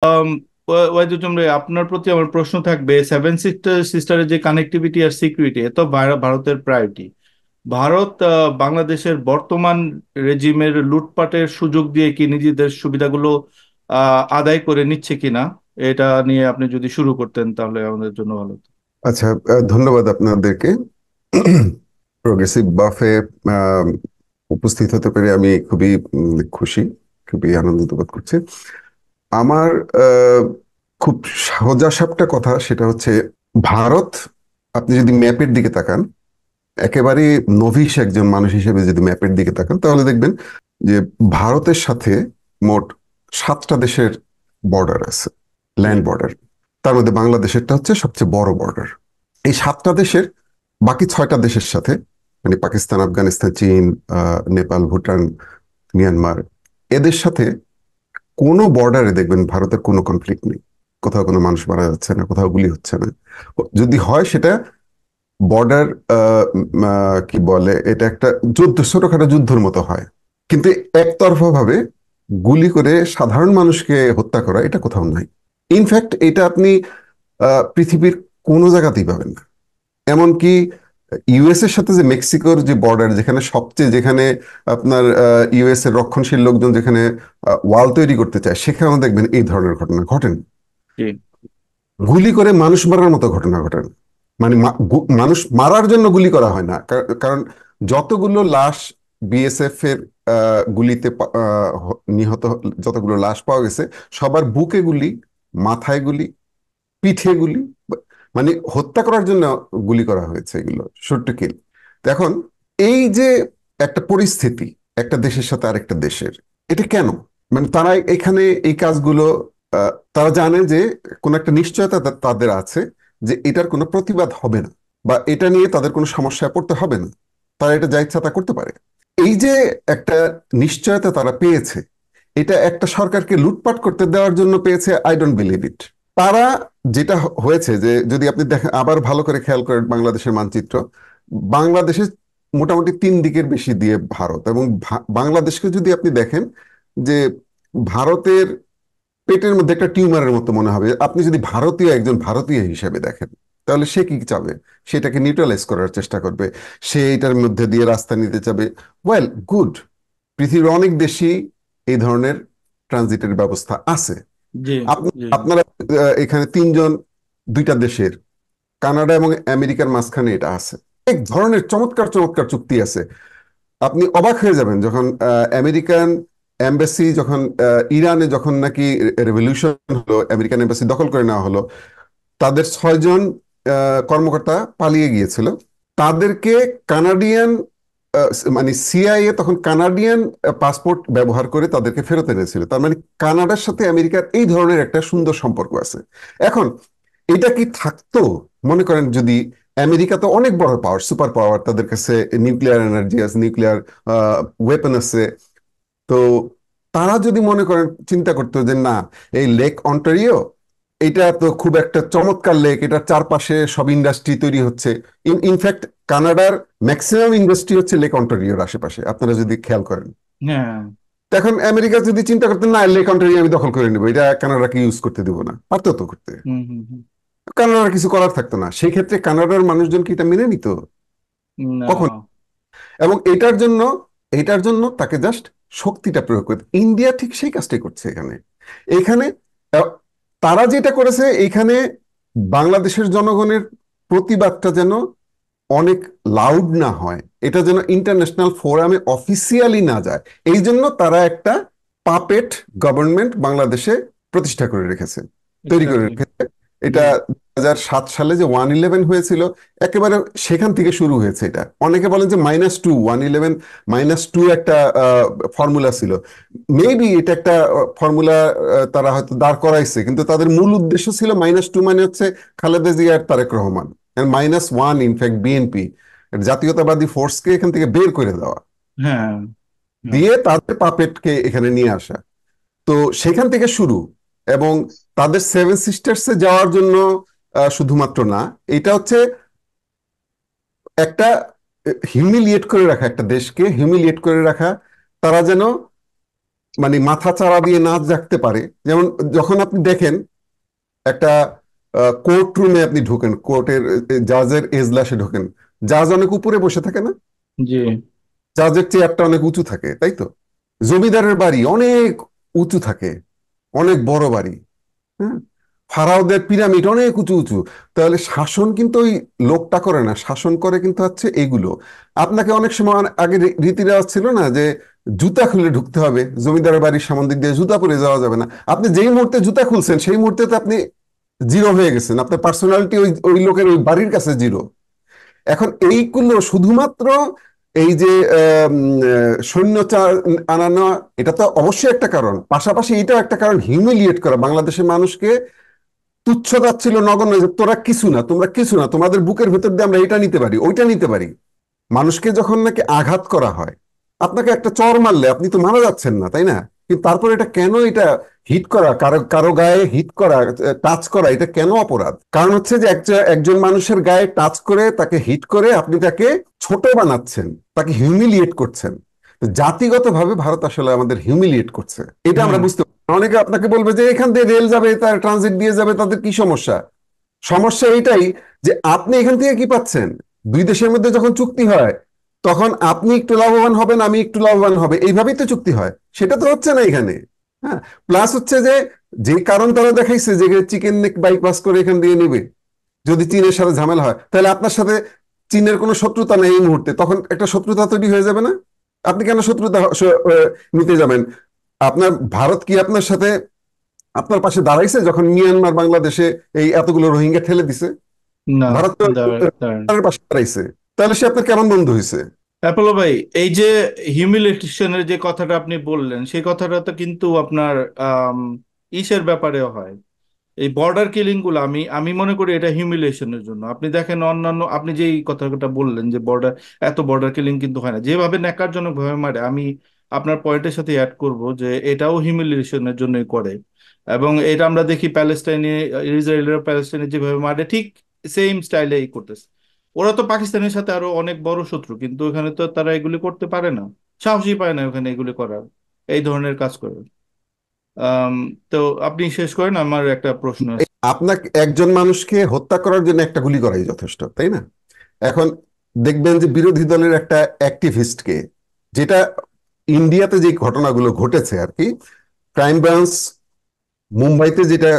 আম, ওয়াইদুজ্জামান ভাই, আপনার প্রতি আমার প্রশ্ন থাকবে সেভেন সিস্টারের যে কানেক্টিভিটি আর সিকিউরিটি, এ তো ভারতের প্রায়োরিটি। ভারত বাংলাদেশের বর্তমান রেজিমের লুটপাটের সুযোগ দিয়ে কি নিজেদের সুবিধাগুলো আদায় করে নিচ্ছে কিনা, এটা নিয়ে আপনি যদি শুরু করতেন তাহলে আমাদের জন্য ভালো হতো। আচ্ছা, ধন্যবাদ আপনাদেরকে। প্রোগ্রেসিভ বাফে উপস্থিত হতে পেরে আমি খুবই খুশি, খুবই আনন্দিত বোধ করছি। আমার আহ, খুব সোজাসাপটা কথা, সেটা হচ্ছে ভারত, আপনি যদি ম্যাপের দিকে তাকান, একেবারে নভিশ একজন মানুষ হিসেবে যদি ম্যাপের দিকে তাকান, তাহলে দেখবেন যে ভারতের সাথে মোট 7টা দেশের বর্ডার আছে, জি। Land border. তার মধ্যে বাংলাদেশেরটা হচ্ছে সবচেয়ে বড় বর্ডার। এই 7টা দেশের বাকি 6টা দেশের সাথে, মানে পাকিস্তান, আফগানিস্তান, চীন, নেপাল, ভুটান, মিয়ানমার, এদের সাথে কোনো বর্ডারে দেখবেন ভারতের কোনো কনফ্লিক্ট নেই। কোথাও কোনো মানুষ মারা যাচ্ছে না, কোথাও গুলি হচ্ছে না। যদি হয় সেটা বর্ডার, কি বলে, এটা একটা যুদ্ধ, ছোটখাটো যুদ্ধের মতো হয়। কিন্তু একতরফা ভাবে গুলি করে সাধারণ মানুষকে হত্যা করা, এটা কোথাও নাই। ইনফ্যাক্ট এটা আপনি পৃথিবীর কোনো জায়গাতেই পাবেন না। এমনকি ইউএস এর সাথে যে মেক্সিকোর যে বর্ডার, যেখানে সবচেয়ে, যেখানে আপনার ইউএস এর রক্ষণশীল লোকজন যেখানে ওয়াল তৈরি করতে চায়, সেখানেও দেখবেন এই ধরনের ঘটনা ঘটেন। জি। গুলি করে মানুষ মারার মতো ঘটনা ঘটেন। মানে মানুষ মারার জন্য গুলি করা হয় না, কারণ যতগুলো লাশ বিএসএফ এর গুলিতে নিহত, যতগুলো লাশ পাওয়া গেছে, সবার বুকে গুলি, মাথায় গুলি, পিঠে গুলি, মানে হত্যা করার জন্য গুলি করা হয়েছে, এগুলো শুট টু কিল। এখন এই যে একটা পরিস্থিতি একটা দেশের সাথে আরেকটা দেশের, এটা কেন? মানে তারা এখানে এই কাজগুলো, তারা জানে যে কোন একটা নিশ্চয়তা তাদের আছে যে এটার কোনো প্রতিবাদ হবে না, বা এটা নিয়ে তাদের কোনো সমস্যায় পড়তে হবে না। তারা এটা যা ইচ্ছা তা করতে পারে। এই যে একটা নিশ্চয়তা তারা পেয়েছে, এটা একটা সরকারকে লুটপাট করতে দেওয়ার জন্য পেয়েছে, আই ডোন্ট বিলিভ ইট। তারা, যেটা হয়েছে যে, যদি আপনি দেখেন, আবার ভালো করে খেয়াল করেন বাংলাদেশের মানচিত্র, বাংলাদেশের মোটামুটি 3 দিকের বেশি দিয়ে ভারত, এবং বাংলাদেশকে যদি আপনি দেখেন, যে ভারতের পেটের মধ্যে একটা টিউমারের মতো মনে হবে। আপনি যদি ভারতীয়, একজন ভারতীয় হিসেবে দেখেন, তাহলে সে কি চাবে? সেটাকে নিউট্রালাইজ করার চেষ্টা করবে, সে এটার মধ্যে দিয়ে রাস্তা নিতে চাবে। Well, good. পৃথিবীর অনেক দেশই এই ধরনের ট্রানজিটের ব্যবস্থা আছে। জি। আপনি, জি। আপনারা এখানে 3 জন, 2টা দেশের, কানাডা এবং আমেরিকার মাঝখানে এটা আছে। এক ধরনের চমৎকার চমৎকার চুক্তি আছে। আপনি অবাক হয়ে যাবেন যখন আমেরিকান এম্বাসি, যখন ইরানে যখন নাকি রেভলিউশন হলো, আমেরিকান এম্বাসি দখল করে নেওয়া হলো, তাদের 6 জন কর্মকর্তা পালিয়ে গিয়েছিল। তাদেরকে কানাডিয়ান, মানে সিআইএ তখন কানাডিয়ান পাসপোর্ট ব্যবহার করে তাদেরকে ফেরত এনেছিল। তার মানে কানাডার সাথে আমেরিকার এই ধরনের একটা সুন্দর সম্পর্ক আছে। এখন এটা কি থাকতো, মনে করেন যদি, আমেরিকা তো অনেক বড় পাওয়ার, সুপার পাওয়ার, তাদের কাছে নিউক্লিয়ার এনার্জি আছে, নিউক্লিয়ার ওয়েপন আছে। তো তারা যদি মনে করেন, চিন্তা করতো যে না, এই লেক অন্টারিও, এটা তো খুব একটা চমৎকার লেক, এটার চারপাশে সব ইন্ডাস্ট্রি তৈরি হচ্ছে। ইনফ্যাক্ট কানাডার ম্যাক্সিমাম ইন্ডাস্ট্রি হচ্ছে লেক অন্টারিওর আশেপাশে, আপনারা যদি খেয়াল করেন। হ্যাঁ। তো এখন আমেরিকা যদি চিন্তা করতেন, না, লেক অন্টারিও আমি দখল করে নেবো, এটা কানাডাকে ইউজ করতে দিব না, পারতো তো করতে। হুম, হুম, হুম। কানাডার কিছু করার থাকতো না। সেই ক্ষেত্রে কানাডার মানুষজন কি এটা মেনে নিত? না। কখন? এবং এটার জন্য তাকে জাস্ট শক্তিটা প্রয়োগ করতে, ইন্ডিয়া ঠিক সেই কাজটাই করছে এখানে। এখানে আহ, তারা যেটা করেছে, এখানে বাংলাদেশের জনগণের প্রতিবাদটা যেন অনেক লাউড না হয়, এটা যেন ইন্টারন্যাশনাল ফোরামে অফিসিয়ালি না যায়, এই জন্য তারা একটা পাপেট গভর্নমেন্ট বাংলাদেশে প্রতিষ্ঠা করে রেখেছে, তৈরি করে এক্স্যাক্টলি। রেখেছে। এটা জি। 2007 সালে যে 111 হয়েছিল, একেবারে সেখান থেকে শুরু হয়েছে। এটা অনেকে বলেন যে -2, 111 -2 একটা ফর্মুলা ছিল। মেবি এটা একটা ফর্মুলা তারা হয়তো দাঁড় করাইছে, কিন্তু তাদের মূল উদ্দেশ্য ছিল -2, মানে হচ্ছে খালেদা জিয়া আর তারেক রহমান, -1 ইনফ্যাক্ট বিএনপি, জাতীয়তাবাদী ফোর্সকে এখান থেকে বের করে দেওয়া, হ্যাঁ। হ্যাঁ। দিয়ে তাদের পাপেটকে এখানে নিয়ে আসা। তো সেখান থেকে শুরু। এবং তাদের সেভেন সিস্টার্সে যাওয়ার জন্য শুধুমাত্র না, এটা হচ্ছে একটা হিউমিলিয়েট করে রাখা, একটা দেশকে হিউমিলিয়েট করে রাখা। তারা যেন মানে মাথা চাড়া দিয়ে নাচ জাগতে পারে। যেমন যখন আপনি দেখেন একটা কোর্ট রুমে আপনি ঢোকেন, কোর্টের জাজের এজলাসে ঢোকেন, জাজ অনেক উপরে বসে থাকে না, জি। জাজের চেয়ারটা অনেক উঁচু থাকে, তাই তো? জমিদারের বাড়ি অনেক উঁচু থাকে, অনেক বড় বাড়ি। হ্যাঁ, ফারাওদের পিরামিড অনেক উঁচু উঁচু। তাহলে শাসন কিন্তু ওই লোকটা করে না, শাসন করে কিন্তু হচ্ছে এইগুলো। আপনাকে অনেক সময় আগে রীতি রেওয়াজ ছিল না যে জুতা খুলে ঢুকতে হবে, জমিদারের বাড়ির সামন দিক দিয়ে জুতা পরে যাওয়া যাবে না। আপনি যেই মুহূর্তে জুতা খুলছেন সেই মুহূর্তে তো আপনি জিরো হয়ে গেছেন, আপনার পার্সোনালিটি ওই ওই লোকের ওই বাড়ির কাছে জিরো। এখন এইগুলো শুধুমাত্র এই যে সৈন্য আনানো, এটা তো অবশ্যই একটা কারণ, পাশাপাশি এটাও একটা কারণ হিউমিলিয়েট করা বাংলাদেশের মানুষকে, তুচ্ছ তাচ্ছিল্য নগণ্য, যে তোরা কিছু না, তোমরা কিছু না, তোমাদের বুকের ভেতর দিয়ে আমরা এটা নিতে পারি ওইটা নিতে পারি। মানুষকে যখন নাকি আঘাত করা হয়, আপনাকে একটা চড় মারলে আপনি তো মারা যাচ্ছেন না, তাই না? কিন্তু তারপর এটা কেন, এটা হিট করা, কারো কারো গায়ে হিট করা, টাচ করা, এটা কেন অপরাধ? কারণ হচ্ছে যে একজন মানুষের গায়ে টাচ করে তাকে হিট করে আপনি তাকে ছোট বানাচ্ছেন, তাকে হিউমিলিয়েট করছেন। জাতিগতভাবে ভারত আসলে আমাদের হিউমিলিয়েট করছে, এটা হুম। আমরা বুঝতে পারি। অনেকে আপনাকে বলবে যে এখান দিয়ে রেল যাবে, তার ট্রানজিট দিয়ে যাবে, তাদের কি সমস্যা? সমস্যা এইটাই যে আপনি এখান থেকে কি পাচ্ছেন? দুই দেশের মধ্যে যখন চুক্তি হয় তখন আপনি একটু লাভবান হবেন, আমি একটু লাভবান হবে, এইভাবেই তো চুক্তি হয়। সেটা তো হচ্ছে না এখানে। হ্যাঁ, প্লাস হচ্ছে যে যে কারণ তারা দেখাইছে যে চিকেন নেক বাইপাস করে এখান দিয়ে নিবে, যদি চীনের সাথে ঝামেলা হয় তাহলে আপনার সাথে চীনের কোনো শত্রুতা নেই এই মুহূর্তে, তখন একটা শত্রুতা তৈরি হয়ে যাবে না? আপনি কেন শত্রুতা নিতে যাবেন? আপনার ভারত কি আপনার সাথে, আপনার পাশে দাঁড়াইছে যখন মিয়ানমার বাংলাদেশে এই এতগুলো রোহিঙ্গা ঠেলে দিছে? না। ভারত তো দাঁড়ান। তার পাশে দাঁড়াইছে। তাহলে সে আপনার কেমন বন্ধু হয়েছে? অ্যাপোলো ভাই, এই যে হিউমিলিটেশনের যে কথাটা আপনি বললেন, সেই কথাটা তো কিন্তু আপনার আম, ইসের ব্যাপারেও হয়। এই বর্ডার কিলিং গুলো আমি আমি মনে করি এটা হিউমিলিয়েশনের জন্য। আপনি দেখেন অন্যান্য, আপনি যে এই কথাটা বললেন যে বর্ডার, এত বর্ডার কিলিং কিন্তু হয় না যেভাবে ন্যাক্কারজনক ভাবে মারে। আমি আপনার পয়েন্টের সাথে অ্যাড করব যে এটাও হিউমিলিয়েশনের জন্যই করে। এবং এটা আমরা দেখি প্যালেস্টাইনে, ইসরায়েলের প্যালেস্টাইনে যেভাবে মারে, ঠিক সেম স্টাইলেই করতেছে। ওরা তো পাকিস্তানের সাথে আরো অনেক বড় শত্রু, কিন্তু ওখানে তো তারা এগুলি করতে পারে না, সাহসই পায় না ওখানে এগুলি করার, এই ধরনের কাজ করে। আম, তো আপনি শেষ করেন, আমার একটা প্রশ্ন আছে। আপনাকে একজন মানুষকে হত্যা করার জন্য একটা গুলি করাই যথেষ্ট, তাই না? এখন দেখবেন যে বিরোধী দলের একটা অ্যাক্টিভিস্টকে, যেটা ইন্ডিয়াতে যে ঘটনাগুলো ঘটেছে আর কি, ক্রাইম ব্রাঞ্চ মুম্বাইতে যেটা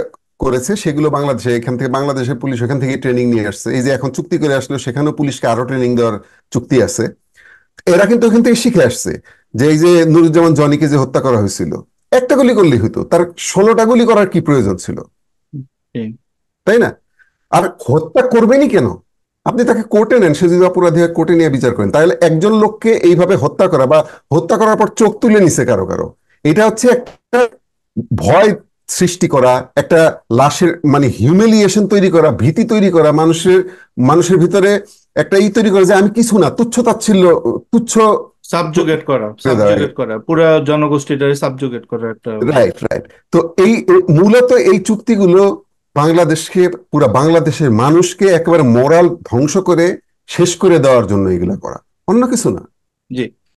করেছে সেগুলো বাংলাদেশে, এখান থেকে বাংলাদেশের পুলিশ ওখান থেকে ট্রেনিং নিয়ে আসছে। এই যে এখন চুক্তি করে আসলো, সেখানেও পুলিশকে আরো ট্রেনিং দেওয়ার চুক্তি আছে। এরা কিন্তু ওখান থেকে শিখে আসছে যে এই যে নুরুজ্জামান জনিকে যে হত্যা করা হয়েছিল, একটা গুলি করলেই হতো, তার 16টা গুলি করার কি প্রয়োজন ছিল? হুম। তাই না? আর হত্যা করবেনই কেন? আপনি তাকে কোর্টে নেন, সে যদি অপরাধী হয় কোর্টে নিয়ে বিচার করেন। তাহলে একজন লোককে এইভাবে হত্যা করা বা হত্যা করার পর চোখ তুলে নিছে কারো কারো, এটা হচ্ছে একটা ভয় সৃষ্টি করা, একটা লাশের মানে হিউমিলিয়েশন তৈরি করা, ভীতি তৈরি করা, মানুষের মানুষের ভিতরে একটা তৈরি করা যে আমি কিছু না, তুচ্ছ তাচ্ছিল্য, তুচ্ছ সাবজুগেট করা, করে দেওয়া। সাবজুগেট করা, পুরা জনগোষ্ঠীটারে সাবজুগেট করা একটা। Right, right. তো মূলত এই চুক্তিগুলো বাংলাদেশকে, পুরা বাংলাদেশের মানুষকে একেবারে মোরাল ধ্বংস করে শেষ করে দেওয়ার জন্য এগুলা করা, অন্য কিছু না। জি।